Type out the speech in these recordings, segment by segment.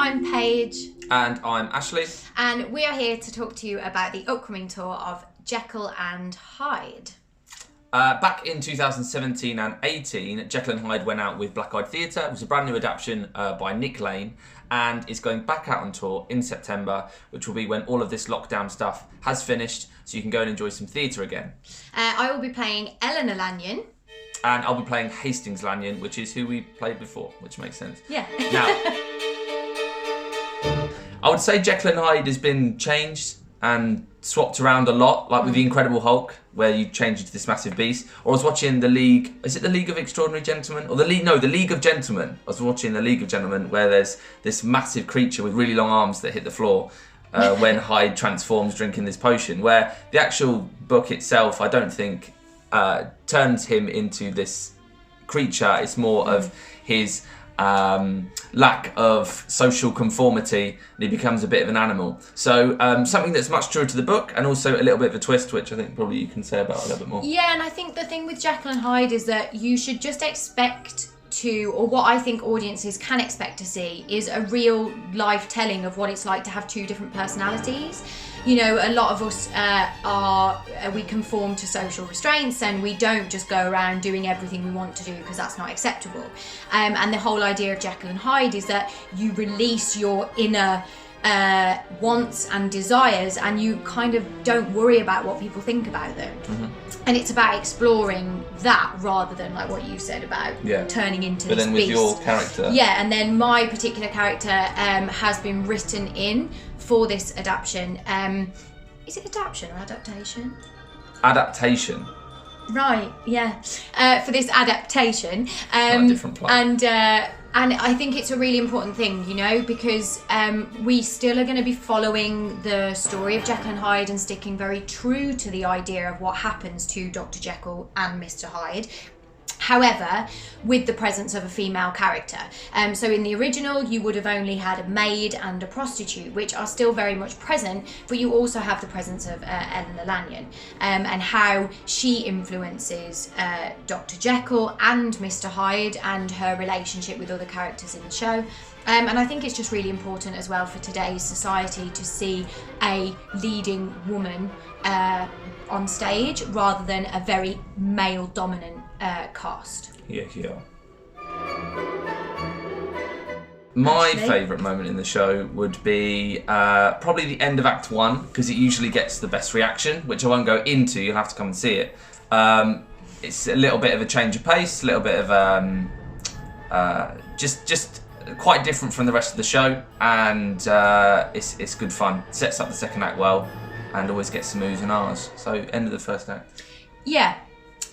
I'm Paige. And I'm Ashley. And we are here to talk to you about the upcoming tour of Jekyll and Hyde. Back in 2017 and 18, Jekyll and Hyde went out with Blackeyed Theatre. It was a brand new adaptation by Nick Lane, and is going back out on tour in September, which will be when all of this lockdown stuff has finished, so you can go and enjoy some theatre again. I will be playing Eleanor Lanyon. And I'll be playing Hastings Lanyon, which is who we played before, which makes sense. Yeah. Now, I would say Jekyll and Hyde has been changed and swapped around a lot, like with The Incredible Hulk, where you change into this massive beast. Or I was watching The League, is it The League of Extraordinary Gentlemen? Or The League of Gentlemen. I was watching The League of Gentlemen, where there's this massive creature with really long arms that hit the floor when Hyde transforms drinking this potion, where the actual book itself, I don't think, turns him into this creature. It's more of his lack of social conformity, and he becomes a bit of an animal. So something that's much truer to the book, and also a little bit of a twist, which I think probably you can say about a little bit more. Yeah, and I think the thing with Jekyll and Hyde is that you should just expect to, or what I think audiences can expect to see, is a real life telling of what it's like to have two different personalities. You know, a lot of us we conform to social restraints, and we don't just go around doing everything we want to do because that's not acceptable. And the whole idea of Jekyll and Hyde is that you release your inner wants and desires, and you kind of don't worry about what people think about them. Mm-hmm. And it's about exploring that rather than like what you said about turning into this beast. But then with your character. Yeah, and then my particular character has been written in for this adaptation. Is it adaptation or adaptation? Adaptation. Right, yeah. For this adaptation. Not a different plot. And I think it's a really important thing, you know, because we still are going to be following the story of Jekyll and Hyde and sticking very true to the idea of what happens to Dr. Jekyll and Mr. Hyde. However, with the presence of a female character. So in the original, you would have only had a maid and a prostitute, which are still very much present, but you also have the presence of Eleanor Lanyon, and how she influences Dr. Jekyll and Mr. Hyde and her relationship with other characters in the show. And I think it's just really important as well for today's society to see a leading woman on stage rather than a very male-dominant cast. Yeah. My favourite moment in the show would be probably the end of Act 1, because it usually gets the best reaction, which I won't go into, you'll have to come and see it. It's a little bit of a change of pace, a little bit of just quite different from the rest of the show, and it's good fun. It sets up the second act well, and always gets some oohs and ahs. So end of the first act. Yeah.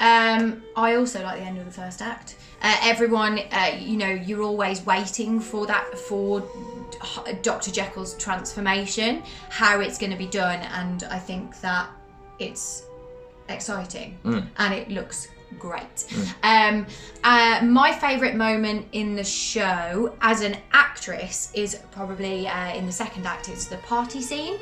I also like the end of the first act. Everyone, you're always waiting for Dr. Jekyll's transformation, how it's going to be done, and I think that it's exciting and it looks great. My favourite moment in the show as an actress is probably in the second act. It's the party scene.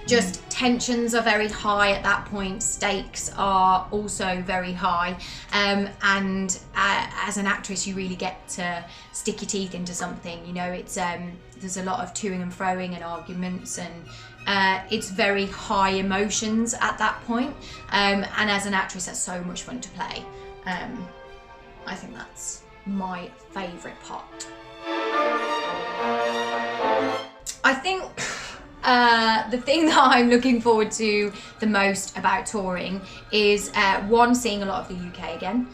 Just tensions are very high at that point, stakes are also very high, and as an actress you really get to stick your teeth into something, you know. It's there's a lot of toing and froing and arguments, and it's very high emotions at that point, and as an actress that's so much fun to play. I think that's my favourite part. I think the thing that I'm looking forward to the most about touring is one, seeing a lot of the UK again.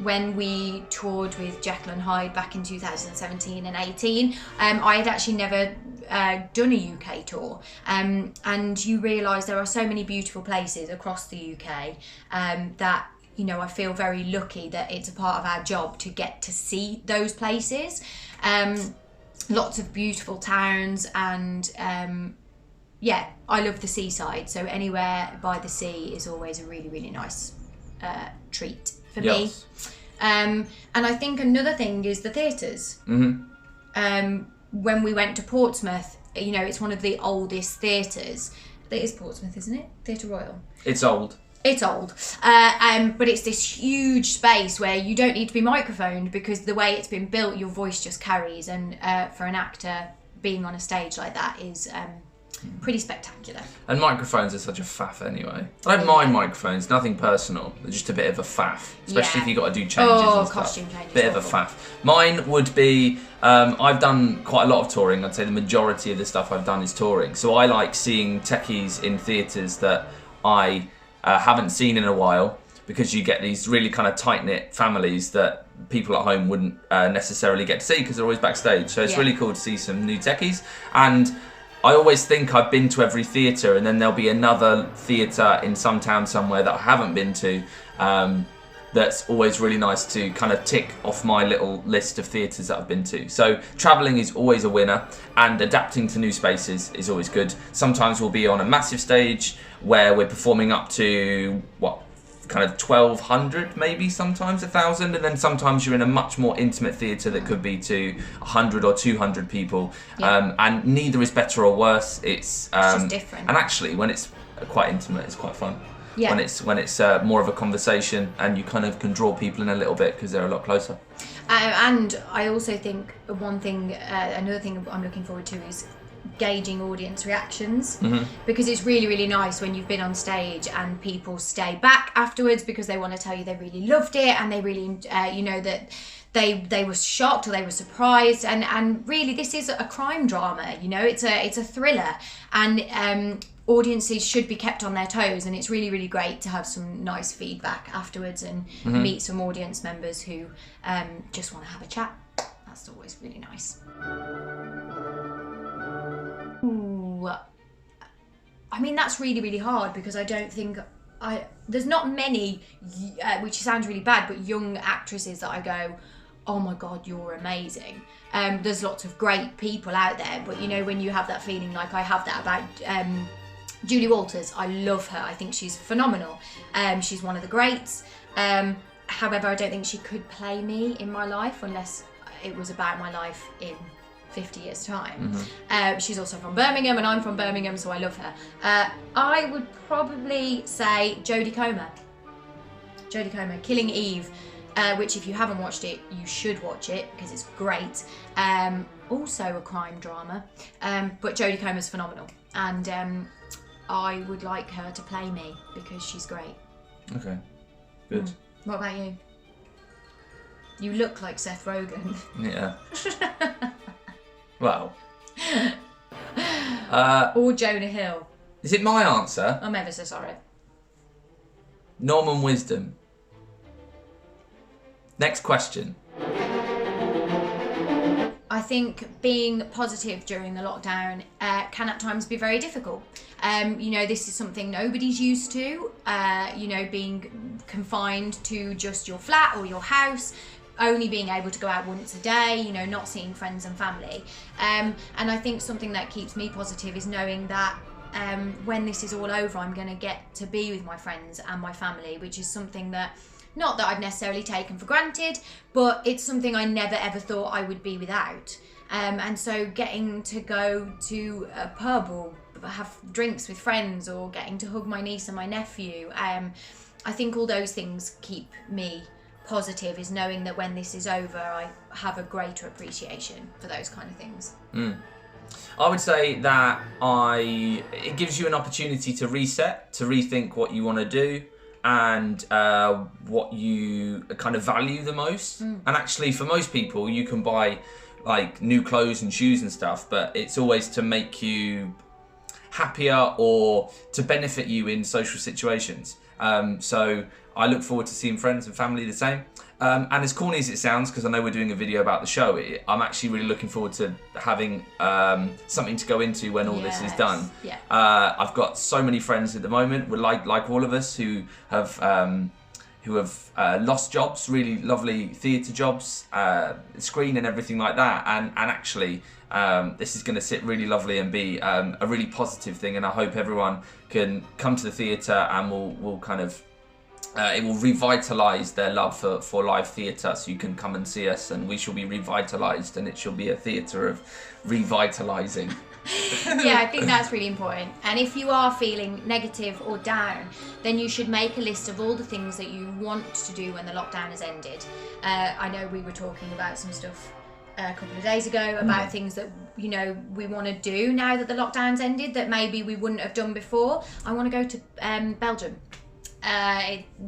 When we toured with Jekyll and Hyde back in 2017 and 18, I had actually never done a UK tour, and you realise there are so many beautiful places across the UK that, you know, I feel very lucky that it's a part of our job to get to see those places. Lots of beautiful towns, and I love the seaside, so anywhere by the sea is always a really, really nice treat for me. And I think another thing is the theatres. When we went to Portsmouth, you know, it's one of the oldest theatres. It is Portsmouth, isn't it? Theatre Royal. It's old. It's old, but it's this huge space where you don't need to be microphoned because the way it's been built, your voice just carries. And for an actor, being on a stage like that is pretty spectacular. And microphones are such a faff anyway. I don't mind microphones, nothing personal. They're just a bit of a faff, especially if you've got to do changes and stuff. Costume changes. Bit of a faff. Mine would be, I've done quite a lot of touring. I'd say the majority of the stuff I've done is touring. So I like seeing techies in theatres that I haven't seen in a while, because you get these really kind of tight-knit families that people at home wouldn't necessarily get to see because they're always backstage. So it's really cool to see some new techies. And I always think I've been to every theatre, and then there'll be another theatre in some town somewhere that I haven't been to. That's always really nice to kind of tick off my little list of theatres that I've been to. So travelling is always a winner, and adapting to new spaces is always good. Sometimes we'll be on a massive stage where we're performing up to, kind of 1,200, maybe sometimes 1,000, and then sometimes you're in a much more intimate theatre that could be to 100 or 200 people, and neither is better or worse. It's just different. And actually, when it's quite intimate, it's quite fun. Yeah. When it's more of a conversation, and you kind of can draw people in a little bit because they're a lot closer. And I also think another thing I'm looking forward to is gauging audience reactions, because it's really, really nice when you've been on stage and people stay back afterwards because they want to tell you they really loved it, and they really that they were shocked or they were surprised, and really this is a crime drama, it's a thriller, and audiences should be kept on their toes, and it's really, really great to have some nice feedback afterwards and meet some audience members who just want to have a chat. That's always really nice. Ooh, I mean, that's really, really hard, because I don't think there's not many, which sounds really bad, but young actresses that I go, oh my God, you're amazing. There's lots of great people out there, but when you have that feeling like I have that about Julie Walters, I love her. I think she's phenomenal. She's one of the greats. However, I don't think she could play me in my life unless it was about my life in 50 years time. She's also from Birmingham, and I'm from Birmingham, so I love her. I would probably say Jodie Comer, Killing Eve, which if you haven't watched it, you should watch it because it's great. Also a crime drama, but Jodie Comer's phenomenal, and I would like her to play me because she's great. Okay, good. What about you? You look like Seth Rogen. Yeah. Well. Or Jonah Hill. Is it my answer? I'm ever so sorry. Norman Wisdom. Next question. I think being positive during the lockdown can at times be very difficult. This is something nobody's used to, being confined to just your flat or your house, only being able to go out once a day, not seeing friends and family. And I think something that keeps me positive is knowing that when this is all over, I'm going to get to be with my friends and my family, which is something that, not that I've necessarily taken for granted, but it's something I never ever thought I would be without. And so getting to go to a pub or have drinks with friends, or getting to hug my niece and my nephew, I think all those things keep me positive, is knowing that when this is over, I have a greater appreciation for those kind of things. I would say that it gives you an opportunity to reset, to rethink what you want to do, and what you kind of value the most. And actually, for most people, you can buy like new clothes and shoes and stuff, but it's always to make you happier or to benefit you in social situations. So I look forward to seeing friends and family the same. And as corny as it sounds, because I know we're doing a video about the show, I'm actually really looking forward to having something to go into when all this is done. Yeah. I've got so many friends at the moment, like all of us, who have lost jobs, really lovely theatre jobs, screen and everything like that. And actually, this is going to sit really lovely and be a really positive thing. And I hope everyone can come to the theatre and will kind of it will revitalise their love for live theatre, so you can come and see us and we shall be revitalised, and it shall be a theatre of revitalising. Yeah, I think that's really important. And if you are feeling negative or down, then you should make a list of all the things that you want to do when the lockdown has ended. I know we were talking about some stuff a couple of days ago about things that, you know, we want to do now that the lockdown's ended that maybe we wouldn't have done before. I want to go to Belgium.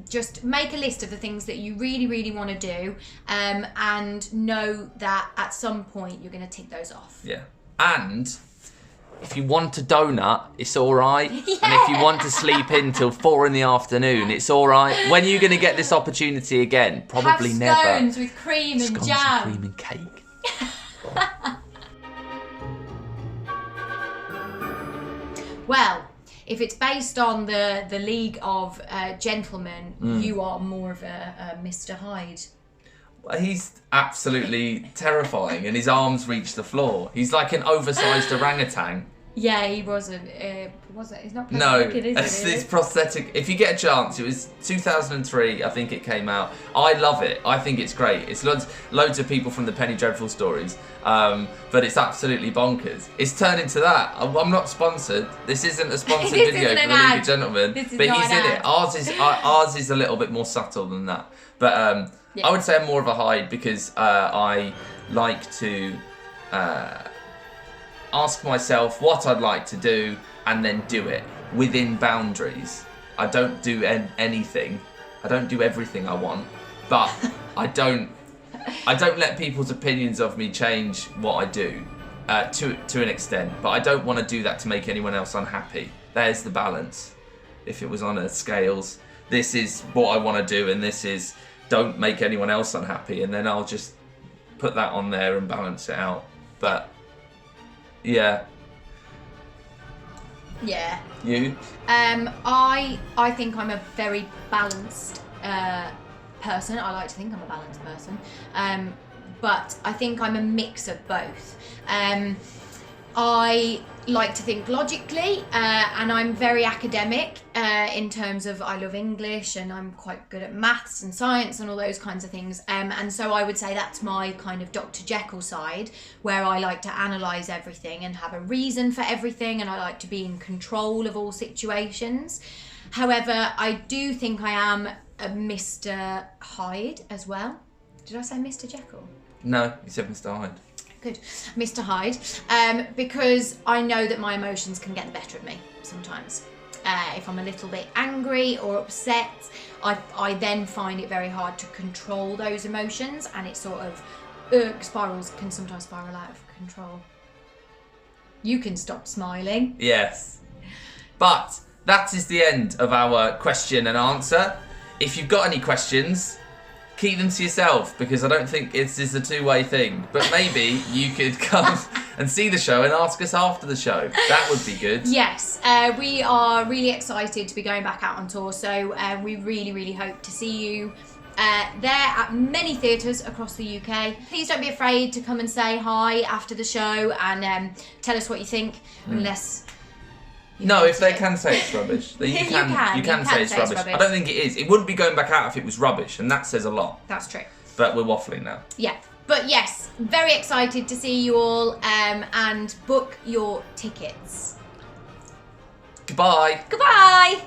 Just make a list of the things that you really, really want to do, and know that at some point you're going to tick those off. Yeah. And if you want a donut, it's all right. Yeah. And if you want to sleep in till 4 p.m, it's all right. When are you going to get this opportunity again? Probably Have never. scones with cream and jam. Scones with cream and cake. Well, if it's based on the League of Gentlemen, you are more of a Mr. Hyde. He's absolutely terrifying, and his arms reach the floor. He's like an oversized orangutan. Yeah, he wasn't. Was it? He's not. No, looking, is it's prosthetic. If you get a chance, it was 2003. I think it came out. I love it. I think it's great. It's loads of people from the Penny Dreadful stories, but it's absolutely bonkers. It's turned into that. I'm not sponsored. This isn't a sponsored video for the League of Gentlemen, but he's in it. Ours is a little bit more subtle than that. But I would say I'm more of a Hyde because I like to ask myself what I'd like to do and then do it within boundaries. I don't do anything. I don't do everything I want, but I don't let people's opinions of me change what I do to an extent. But I don't want to do that to make anyone else unhappy. There's the balance. If it was on a scales, this is what I want to do, and this is don't make anyone else unhappy, and then I'll just put that on there and balance it out. But yeah. Yeah. You? I think I'm a very balanced person. I like to think I'm a balanced person. But I think I'm a mix of both. I like to think logically, and I'm very academic in terms of I love English and I'm quite good at maths and science and all those kinds of things. And so I would say that's my kind of Dr. Jekyll side, where I like to analyse everything and have a reason for everything, and I like to be in control of all situations. However, I do think I am a Mr. Hyde as well. Did I say Mr. Jekyll? No, you said Mr. Hyde. Good, Mr. Hyde, because I know that my emotions can get the better of me sometimes. If I'm a little bit angry or upset, I then find it very hard to control those emotions, and it sort of can sometimes spiral out of control. You can stop smiling. Yes. But that is the end of our question and answer. If you've got any questions, keep them to yourself, because I don't think it's a two-way thing. But maybe you could come and see the show and ask us after the show. That would be good. Yes, we are really excited to be going back out on tour, so we really, really hope to see you there at many theatres across the UK. Please don't be afraid to come and say hi after the show and tell us what you think, unless... No, if they can say it's rubbish. You can say it's rubbish. I don't think it is. It wouldn't be going back out if it was rubbish, and that says a lot. That's true. But we're waffling now. Yeah. But yes, very excited to see you all, and book your tickets. Goodbye. Goodbye!